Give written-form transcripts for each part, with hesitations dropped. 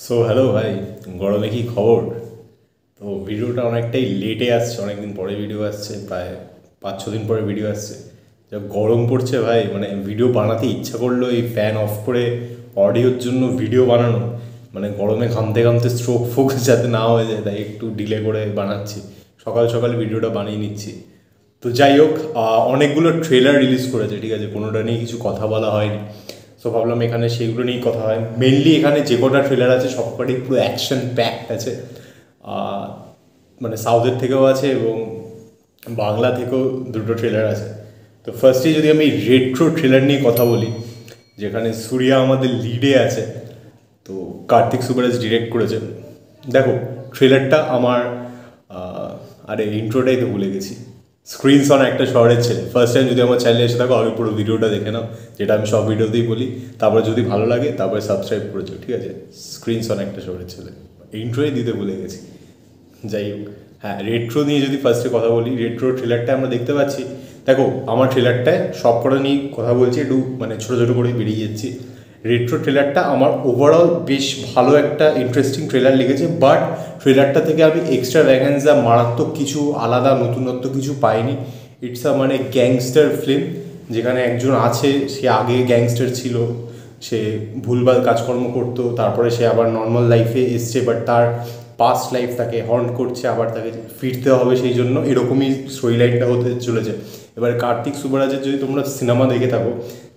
So hello ভাই, গরমে কি খবর? তো ভিডিওটা অনেকটাই লেটে আসছে, অনেকদিন পরে ভিডিও আসছে, প্রায় 5-6 দিন পরে ভিডিও আসছে। যা গরম পড়ছে ভাই, মানে ভিডিও বানাতে ইচ্ছা করলো এই ফ্যান অফ করে অডিওর জন্য ভিডিও বানানো, মানে গরমে ঘামতে ঘামতে স্ট্রোক ফোক যাতে না হয়ে যায় তাই একটু ডিলে করে বানাচ্ছি। সকাল সকাল ভিডিওটা বানিয়ে নিচ্ছি। তো যাই হোক, অনেকগুলো ট্রেলার রিলিজ করেছে, ঠিক আছে, কোনোটা নিয়ে কিছু কথা বলা হয়নি। সো ভাবলাম এখানে সেইগুলো নিয়েই কথা হয়। মেনলি এখানে যে কটা ট্রেলার আছে সবকটাই পুরো অ্যাকশন প্যাকড আছে। আহ, মানে সাউথের থেকেও আছে এবং বাংলা থেকেও দুটো ট্রেলার আছে। তো ফার্স্টে যদি আমি রেট্রো ট্রেলার নিয়ে কথা বলি, যেখানে সূর্যা আমাদের লিডে আছে, তো কার্তিক সুব্রাজ ডিরেক্ট করেছে। দেখো ট্রেলারটা আমার আরে ইন্ট্রোটাই তো ভুলে গেছি। স্ক্রিনস অন একটা শহরের ছেলে। ফার্স্ট টাইম যদি আমার চ্যানেলে এসে থাকো, আগে পুরো ভিডিওটা দেখে নাও, যেটা আমি সব ভিডিওতেই বলি। তারপরে যদি ভালো লাগে তারপরে সাবস্ক্রাইব করেছো, ঠিক আছে। স্ক্রিনস অন একটা শহরের ছেলে, ইন্ট্রোই দিতে ভুলে গেছি। যাই হোক, হ্যাঁ, রেট্রো নিয়ে যদি ফার্স্টে কথা বলি, রেট্রো ট্রেলারটা আমরা দেখতে পাচ্ছি। দেখো আমার ট্রেলারটায় সব কটা নিয়ে কথা বলছি, একটু মানে ছোটো ছোটো করে বেরিয়ে যাচ্ছি। রেট্রো ট্রেলারটা আমার ওভারঅল বেশ ভালো একটা ইন্টারেস্টিং ট্রেলার লেগেছে, বাট ট্রেলারটা থেকে আমি এক্সট্রা ভ্যাগান্সা মারাত্মক কিছু আলাদা নতুনত্ব কিছু পাইনি। ইটস আ মানে গ্যাংস্টার ফিল্ম, যেখানে একজন আছে, সে আগে গ্যাংস্টার ছিল, সে ভুলভাল কাজকর্ম করতো, তারপরে সে আবার নর্মাল লাইফে এসছে, বাট তার পাস্ট লাইফ তাকে হন্ট করছে, আবার তাকে ফিরতে হবে, সেই জন্য এরকমই স্টোরি লাইনটা হতে চলেছে। এবার কার্তিক সুব্রাজের যদি তোমরা সিনেমা দেখে থাকো,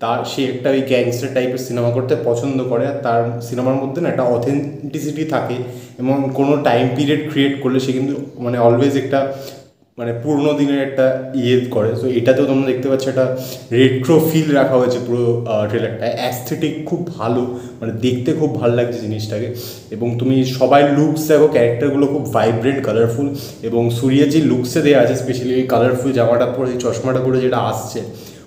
তার সে একটা ওই গ্যাংস্টার টাইপের সিনেমা করতে পছন্দ করে, আর তার সিনেমার মধ্যে না একটা অথেন্টিসিটি থাকে, এবং কোনো টাইম পিরিয়ড ক্রিয়েট করলে সে কিন্তু মানে অলওয়েজ একটা মানে পুরোনো দিনের একটা ইয়ে করে। সো এটাতেও তোমরা দেখতে পাচ্ছ একটা রেট্রো ফিল রাখা হয়েছে পুরো ট্রেলারটা। অ্যাস্থেটিক খুব ভালো, মানে দেখতে খুব ভালো লাগছে জিনিসটাকে। এবং তুমি সবাই লুকস দেখো, ক্যারেক্টারগুলো খুব ভাইব্রেন্ট কালারফুল, এবং সূর্যের যে লুকসে দেওয়া আছে, স্পেশালি ওই কালারফুল জামাটা পরে, চশমাটা পরে যেটা আসছে,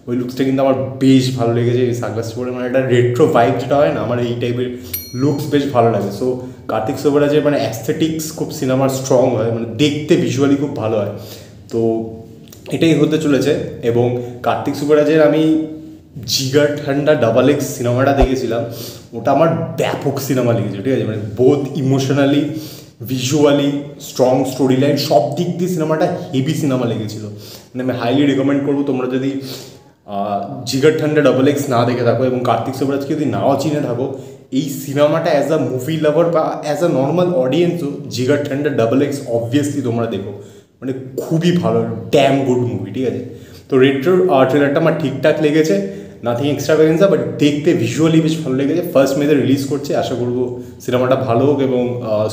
ওই লুকসটা কিন্তু আমার বেশ ভালো লেগেছে। এই সানগ্লাস পরে মানে একটা রেট্রো ভাইব যেটা হয় না, আমার এই টাইপের লুকস বেশ ভালো লাগে। সো কার্তিক সুব্রাজের মানে অ্যাস্থেটিক্স খুব সিনেমার স্ট্রং হয়, মানে দেখতে ভিজুয়ালি খুব ভালো হয়। তো এটাই হতে চলেছে। এবং কার্তিক সুব্রাজের আমি জিগার ঠান্ডা XXX সিনেমাটা দেখেছিলাম, ওটা আমার ব্যাপক সিনেমা লেগেছে, ঠিক আছে, মানে both emotionally, visually, strong story line, সব দিক দিয়ে সিনেমাটা হেভি সিনেমা লেগেছিলো। মানে আমি হাইলি রেকমেন্ড করবো, তোমরা যদি জিগার ঠান্ডা XXX না দেখে থাকো এবং কার্তিক সুব্রাজকে যদি নাও চিনে থাকো, এই সিনেমাটা অ্যাজ আ মুভি লাভার বা অ্যাজ আ নর্মাল অডিয়েন্সও জিগার ঠান্ডা XXX অবভিয়াসলি তোমরা দেখো, মানে খুবই ভালো, ড্যাম গুড মুভি, ঠিক আছে। তো রেট্রোর ট্রেলারটা আমার ঠিকঠাক লেগেছে, নাথিং এক্সট্রাভ্যাগেন্সা, বাট দেখতে ভিজুয়ালি বেশ ভালো লেগেছে। ফার্স্ট মেতে রিলিজ করছে, আশা করবো সিনেমাটা ভালো হোক, এবং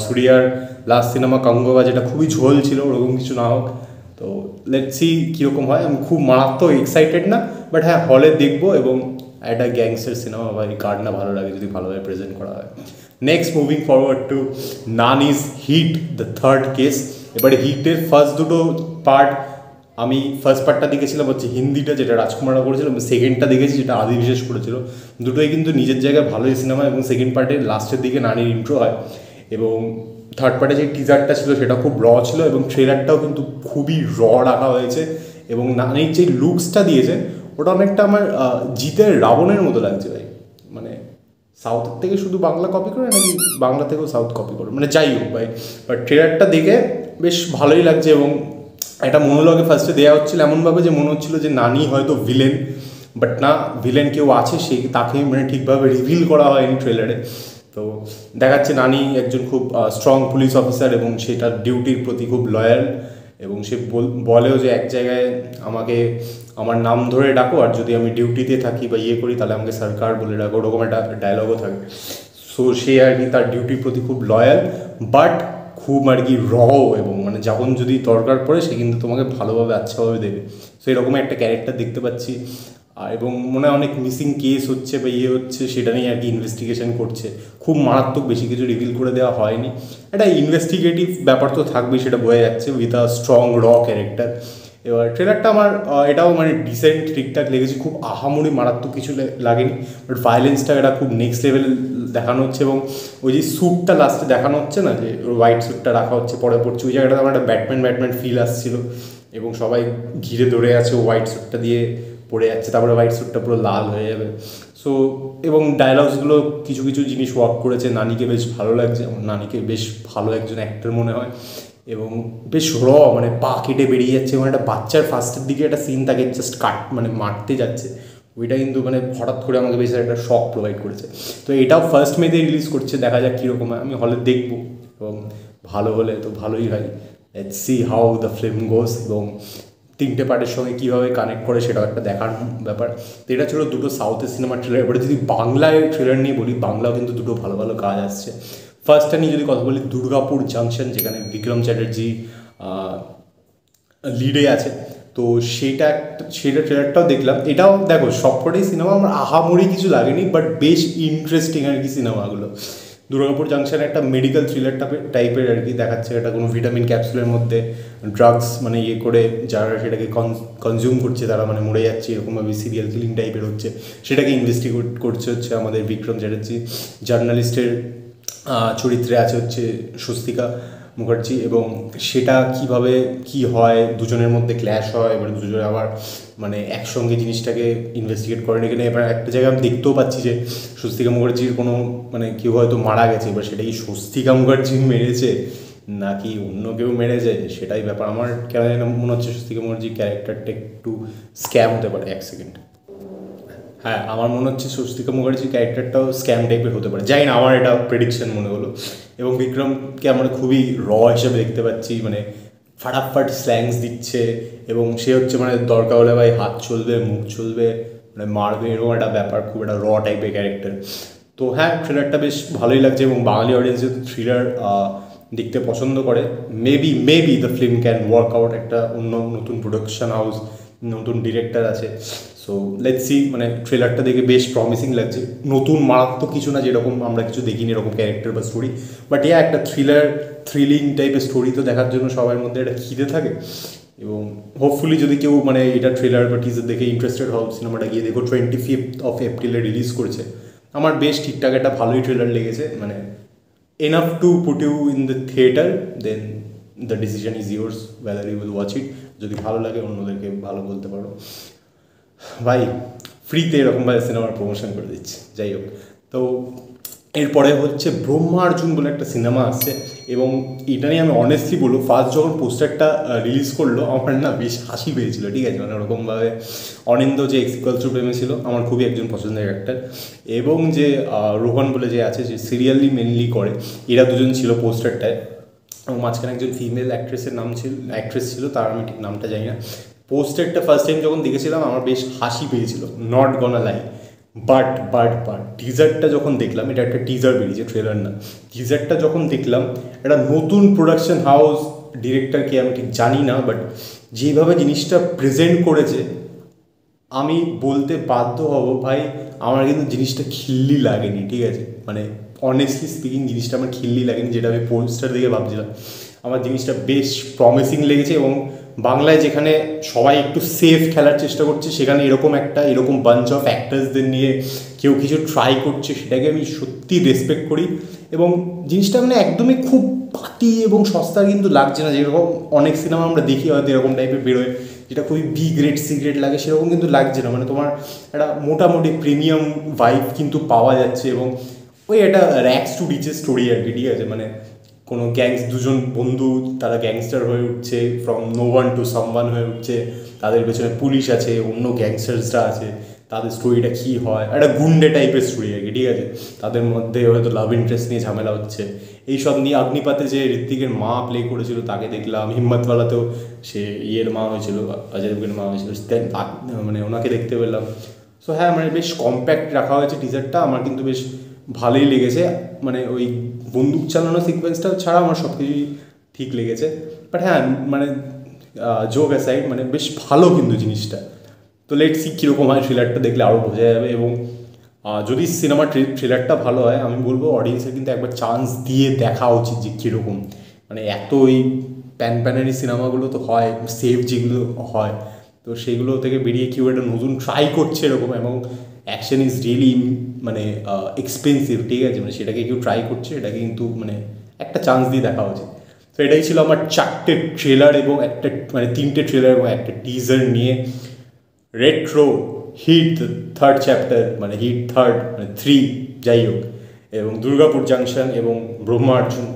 সূর্যার লাস্ট সিনেমা কাঙ্গোবা, যেটা খুবই ঝোল ছিল, ওরকম কিছু না হোক। তো লেটস সি কীরকম হয়। আমি খুব মারাত্মক এক্সাইটেড না, বাট হ্যাঁ হলে দেখবো। এবং একটা গ্যাংস্টার সিনেমা বা কার না ভালো লাগে যদি ভালোভাবে প্রেজেন্ট করা হয়। Next moving forward to Nani's hit the third case. এবারে হিটের ফার্স্ট দুটো পার্ট, আমি ফার্স্ট পার্টটা দেখেছিলাম হচ্ছে হিন্দিটা, যেটা রাজকুমাররা করেছিল, এবং সেকেন্ডটা দেখেছি যেটা আদি বিশেষ করেছিল। দুটোই কিন্তু নিজের জায়গায় ভালোই সিনেমা, এবং সেকেন্ড পার্টের লাস্টের দিকে নানির ইন্ট্রো হয়, এবং থার্ড পার্টে যে টিজারটা ছিল সেটা খুব র ছিল, এবং ট্রেলারটাও কিন্তু খুবই র রাখা হয়েছে। এবং নানির যে লুকসটা দিয়েছে ওটা অনেকটা আমার জিতের রাবণের মতো লাগছে ভাই। মানে সাউথের থেকে শুধু বাংলা কপি করে নাকি বাংলা থেকেও সাউথ কপি করে, মানে যাই হোক ভাই, বাট ট্রেলারটা দেখে বেশ ভালোই লাগছে। এবং একটা মনোলগে ফার্স্টে দেওয়া হচ্ছিল এমনভাবে যে মনে হচ্ছিলো যে নানি হয়তো ভিলেন, বাট না, ভিলেন কেউ আছে, সে তাকে মানে ঠিকভাবে রিভিল করা হয়নি ট্রেলারে। তো দেখাচ্ছে নানি একজন খুব স্ট্রং পুলিশ অফিসার, এবং সেটার ডিউটির প্রতি খুব লয়াল, এবং সে বলেও যে এক জায়গায় আমাকে আমার নাম ধরে ডাকো, আর যদি আমি ডিউটিতে থাকি বা ইয়ে করি তাহলে আমাকে সরকার বলে ডাকো, ওরকম একটা ডায়লগও থাকে। সো সে আর কি তার ডিউটির প্রতি খুব লয়াল, বাট খুব আর কি র, এবং মানে যখন যদি দরকার পড়ে সে কিন্তু তোমাকে ভালোভাবে আচ্ছাভাবে দেবে। সো এরকম একটা ক্যারেক্টার দেখতে পাচ্ছি। এবং মনে হয় অনেক মিসিং কেস হচ্ছে বা ইয়ে হচ্ছে, সেটা নিয়ে আর কি ইনভেস্টিগেশন করছে। খুব মারাত্মক বেশি কিছু রিভিল করে দেওয়া হয়নি, একটা ইনভেস্টিগেটিভ ব্যাপার তো থাকবেই, সেটা বোঝা যাচ্ছে, উইথ আ স্ট্রং র ক্যারেক্টার। এবার ট্রেলারটা আমার এটাও মানে ডিসেন্ট ঠিকঠাক লেগেছে, খুব আহামরি মারাত্মক কিছু লাগেনি, বাট ভায়োলেন্সটা এটা খুব নেক্সট লেভেল দেখানো হচ্ছে। এবং ওই যে স্যুটটা লাস্টে দেখানো হচ্ছে না, যে হোয়াইট স্যুটটা রাখা হচ্ছে পরে পড়ছে, ওই জায়গাটা আমার একটা ব্যাটম্যান ফিল আসছিল, এবং সবাই ঘিরে ধরে আছে, হোয়াইট স্যুটটা দিয়ে পড়ে যাচ্ছে, তারপরে হোয়াইট স্যুটটা পুরো লাল হয়ে যাবে। সো এবং ডায়লগসগুলো কিছু কিছু জিনিস ওয়ার্ক করেছে, নানিকে বেশ ভালো লাগছে, আমার নানিকে বেশ ভালো একজন অ্যাক্টর মনে হয়, এবং বেশ মানে পা কেটে বেরিয়ে যাচ্ছে, এবং একটা বাচ্চার ফার্স্টের দিকে একটা সিন তাকে জাস্ট মানে মারতে যাচ্ছে, ওইটা কিন্তু মানে হঠাৎ করে আমাকে বেশ একটা শক প্রোভাইড করেছে। তো এটাও 1 মেতে রিলিজ করছে, দেখা যাক কীরকম হয়, আমি হলে দেখবো, এবং ভালো হলে তো ভালোই হয়। Let's see how the film goes, এবং 3টে পার্টের সঙ্গে কীভাবে কানেক্ট করে সেটাও একটা দেখার ব্যাপার। তো এটা ছিল দুটো সাউথের সিনেমার ট্রেলার। এবারে যদি বাংলায় ট্রেলার নিয়ে বলি, বাংলাও কিন্তু দুটো ভালো ভালো কাজ আসছে। ফার্স্টটা নিয়ে যদি কথা বলি, দুর্গাপুর জাংশন, যেখানে বিক্রম চ্যাটার্জি লিডে আছে, তো সেটা ট্রেলারটাও দেখলাম। এটাও দেখো সবকটাই সিনেমা আমার আহামরি কিছু লাগেনি, বাট বেশ ইন্টারেস্টিং আর কি সিনেমাগুলো। দুর্গাপুর জাংশন একটা মেডিকেল থ্রিলার টাইপের আর কি দেখাচ্ছে, এটা কোনো ভিটামিন ক্যাপসুলের মধ্যে ড্রাগস মানে ইয়ে করে যারা সেটাকে কনজিউম করছে তারা মানে মরে যাচ্ছে, এরকমভাবে সিরিয়াল কিলিং টাইপের হচ্ছে, সেটাকে ইনভেস্টিগেট করছে হচ্ছে আমাদের বিক্রম চ্যাটার্জি। জার্নালিস্টের চরিত্রে আছে হচ্ছে স্বস্তিকা মুখার্জি, এবং সেটা কিভাবে কি হয়, দুজনের মধ্যে ক্ল্যাশ হয়, এবার দুজনে আবার মানে একসঙ্গে জিনিসটাকে ইনভেস্টিগেট করেন। এখানে এবার একটা জায়গায় আমি দেখতেও পাচ্ছি যে স্বস্তিকা মুখার্জির কোনো মানে কেউ হয়তো মারা গেছে, এবার সেটা কি স্বস্তিকা মুখার্জি মেরেছে নাকি অন্য কেউ মেরেছে, সেটাই ব্যাপার। আমার কেন যেন মনে হচ্ছে স্বস্তিকা মুখার্জির ক্যারেক্টারটা একটু স্ক্যাম হতে পারে। 1 সেকেন্ড, হ্যাঁ আমার মনে হচ্ছে স্বস্তিকা মুখার্জির ক্যারেক্টারটাও স্ক্যাম টাইপের হতে পারে, জানি না, আমার এটা প্রেডিকশন মনে হলো। এবং বিক্রমকে আমরা খুবই হিসেবে দেখতে পাচ্ছি, মানে ফাটাফাট স্ল্যাংস দিচ্ছে, এবং সে হচ্ছে মানে দরকার হলে ভাই হাত চলবে, মুখ চলবে, মানে মারবে, এরকম একটা ব্যাপার, খুব একটা টাইপের ক্যারেক্টার। তো হ্যাঁ, ট্রেলারটা বেশ ভালোই লাগছে, এবং বাঙালি অডিয়েন্স যেহেতু থ্রিলার দেখতে পছন্দ করে, maybe the film can work out. একটা নতুন প্রোডাকশন হাউস, নতুন ডিরেক্টর আছে, সো লেটস সি। মানে ট্রেলারটা দেখে বেশ প্রমিসিং লাগছে, নতুন মারাত্মক কিছু না, যেরকম আমরা কিছু দেখিনি এরকম ক্যারেক্টার বা স্টোরি, বাট একটা থ্রিলিং টাইপের স্টোরি তো দেখার জন্য সবার মধ্যে একটা খিদে থাকে। এবং হোপফুলি যদি কেউ মানে এটা ট্রেলার বা টিজার দেখে ইন্টারেস্টেড হও, সিনেমাটা গিয়ে দেখো। 25 এপ্রিলে রিলিজ করছে। আমার বেশ ঠিকঠাক একটা ভালোই ট্রেলার লেগেছে, মানে enough to put you in the theater, then the decision is yours whether you will watch it. যদি ভালো লাগে অন্যদেরকে ভালো বলতে পারো। ভাই ফ্রিতে এরকমভাবে সিনেমার প্রমোশন করে দিচ্ছে, যাই হোক। তো এরপরে হচ্ছে ব্রহ্মার্জুন বলে একটা সিনেমা আসছে, এবং এটা নিয়ে আমি অনেস্টলি বলবো, ফার্স্ট যখন পোস্টারটা রিলিজ করলো আমার না বেশ হাসি পেয়েছিল, ঠিক আছে। মানে ওরকমভাবে অনিন্দ যে এক্সিকালচার প্রেমে ছিল, আমার খুবই একজন পছন্দের ক্যারেক্টার, এবং যে রোহন বলে যে আছে, যে সিরিয়ালি মেনলি করে, এরা দুজন ছিল পোস্টারটায়, এবং মাঝখানে একজন ফিমেল অ্যাক্ট্রেস ছিল, তার আমি ঠিক নামটা জানি না। পোস্টারটা ফার্স্ট টাইম যখন দেখেছিলাম আমার বেশ হাসি পেয়েছিল, নট গনা লাই। বাট টিজারটা যখন দেখলাম, এটা একটা টিজার বেরিয়েছে, ট্রেলার না, টিজারটা যখন দেখলাম, একটা নতুন প্রোডাকশন হাউস, ডিরেক্টরকে আমি ঠিক জানি না, বাট যেভাবে জিনিসটা প্রেজেন্ট করেছে, আমি বলতে বাধ্য হব ভাই, আমার কিন্তু জিনিসটা খিল্লি লাগেনি, ঠিক আছে। মানে অনেস্টলি স্পিকিং জিনিসটা আমার খিল্লি লাগেনি, যেটা আমি পোস্টার দেখে ভাবছিলাম। আমার জিনিসটা বেশ প্রমিসিং লেগেছে, এবং বাংলায় যেখানে সবাই একটু সেফ খেলার চেষ্টা করছে, সেখানে এরকম বাঞ্চ অফ অ্যাক্টার্সদের নিয়ে কেউ কিছু ট্রাই করছে, সেটাকে আমি সত্যি রেসপেক্ট করি। এবং জিনিসটা মানে একদমই খুব পাতি এবং সস্তা কিন্তু লাগছে না, যেরকম অনেক সিনেমা আমরা দেখি হয়তো এরকম টাইপের বেরোয়, যেটা খুবই বি গ্রেড সি গ্রেড লাগে, সেরকম কিন্তু লাগছে না। মানে তোমার একটা মোটামুটি প্রিমিয়াম ভাইব কিন্তু পাওয়া যাচ্ছে, এবং ওই একটা র্যাক্স টু রিচেস স্টোরি আর কি, ঠিক আছে। মানে কোনো দুজন বন্ধু, তারা গ্যাংস্টার হয়ে উঠছে, from no one to someone হয়ে উঠছে, তাদের পেছনে পুলিশ আছে, অন্য গ্যাংস্টার্সরা আছে, তাদের স্টোরিটা কী হয়, একটা গুন্ডে টাইপের স্টোরি আর কি, ঠিক আছে। তাদের মধ্যে হয়তো লাভ ইন্টারেস্ট নিয়ে ঝামেলা হচ্ছে, এইসব নিয়ে। অগ্নিপাতে যে ঋত্বিকের মা প্লে করেছিল তাকে দেখলাম, হিম্মতওয়ালাতেও সে মা হয়েছিল, অজয় দেবগনের মা হয়েছিল, মানে ওনাকে দেখতে পেলাম। সো হ্যাঁ, মানে বেশ কম্প্যাক্ট রাখা হয়েছে টিজারটা, আমার কিন্তু বেশ ভালোই লেগেছে। মানে ওই বন্দুক চালানো সিকোয়েন্সটা ছাড়া আমার সব কিছুই ঠিক লেগেছে। বাট হ্যাঁ, মানে জোক অ্যাসাইড, মানে বেশ ভালো কিন্তু জিনিসটা। তো লেটস সি কীরকম হয়, ট্রেলারটা দেখলে আরও বোঝা যাবে। এবং যদি সিনেমার ট্রেলারটা ভালো হয়, আমি বলবো অডিয়েন্সের কিন্তু একবার চান্স দিয়ে দেখা উচিত যে কীরকম। মানে এত ওই প্যানপ্যানারি সিনেমাগুলো তো হয়, সেফ যেগুলো হয়, তো সেগুলো থেকে বেরিয়ে কেউ একটা নতুন ট্রাই করছে এরকম, এবং অ্যাকশন ইজ রিয়েলি মানে এক্সপেন্সিভ, ঠিক আছে। মানে সেটাকে কেউ ট্রাই করছে, এটাকে কিন্তু মানে একটা চান্স দিয়ে দেখা উচিত। তো এটাই ছিল আমার 4টে ট্রেলার এবং 3টে ট্রেলার এবং একটা টিজার নিয়ে রেট্রো হিট থার্ড চ্যাপ্টার, মানে হিট থার্ড মানে 3 যাই হোক, এবং দুর্গাপুর জাংশন এবং ব্রহ্মার্জন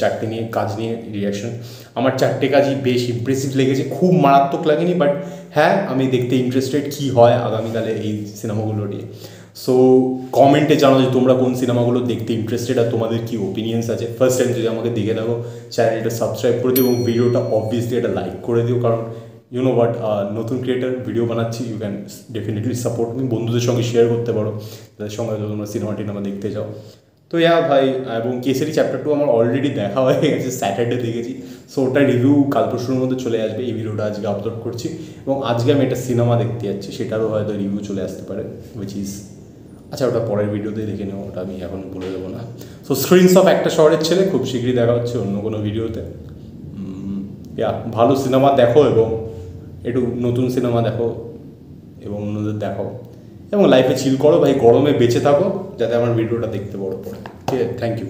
4টে নিয়ে কাজ নিয়ে রিয়াকশন। আমার 4টে কাজই বেশ ইমপ্রেসিভ লেগেছে, খুব মারাত্মক লাগেনি, বাট হ্যাঁ আমি দেখতে ইন্টারেস্টেড কী হয় আগামীকালে এই সিনেমাগুলো নিয়ে। সো কমেন্টে জানাও যে তোমরা কোন সিনেমাগুলো দেখতে ইন্টারেস্টেড আর তোমাদের কী ওপিনিয়ন্স আছে। ফার্স্ট টাইম যদি আমাকে দেখে থাকো চ্যানেলটা সাবস্ক্রাইব করে দিও এবং ভিডিওটা অবভিয়াসলি একটা লাইক করে দিও, কারণ ইউ নো হোয়াট, নতুন ক্রিয়েটার ভিডিও বানাচ্ছি, you can definitely support me. বন্ধুদের সঙ্গে শেয়ার করতে পারো, তাদের সঙ্গে তোমরা সিনেমা টিনেমা দেখতে যাও। তো ভাই, এবং কেসরি চ্যাপ্টার 2 আমার অলরেডি দেখা হয়ে গেছে, স্যাটারডে দেখেছি। সো ওটা রিভিউ কাল পরশুর মধ্যে চলে আসবে। এই ভিডিওটা আজকে আপলোড করছি এবং আজকে আমি একটা সিনেমা দেখতে যাচ্ছি, সেটারও হয়তো রিভিউ চলে আসতে পারে, উইচ ইজ, আচ্ছা ওটা পরের ভিডিওতেই দেখে নেবো, ওটা আমি এখন বলে দেবো না। সো স্ক্রিনস অফ একটা শহরের ছেলে খুব শীঘ্রই দেখা হচ্ছে অন্য কোনো ভিডিওতে। ভালো সিনেমা দেখো এবং একটু নতুন সিনেমা দেখো এবং অন্যদের দেখো এবং লাইফে চিল করো ভাই, গরমে বেঁচে থাকো যাতে আমার ভিডিওটা দেখতে পারো পরে। ঠিক আছে, থ্যাংক ইউ।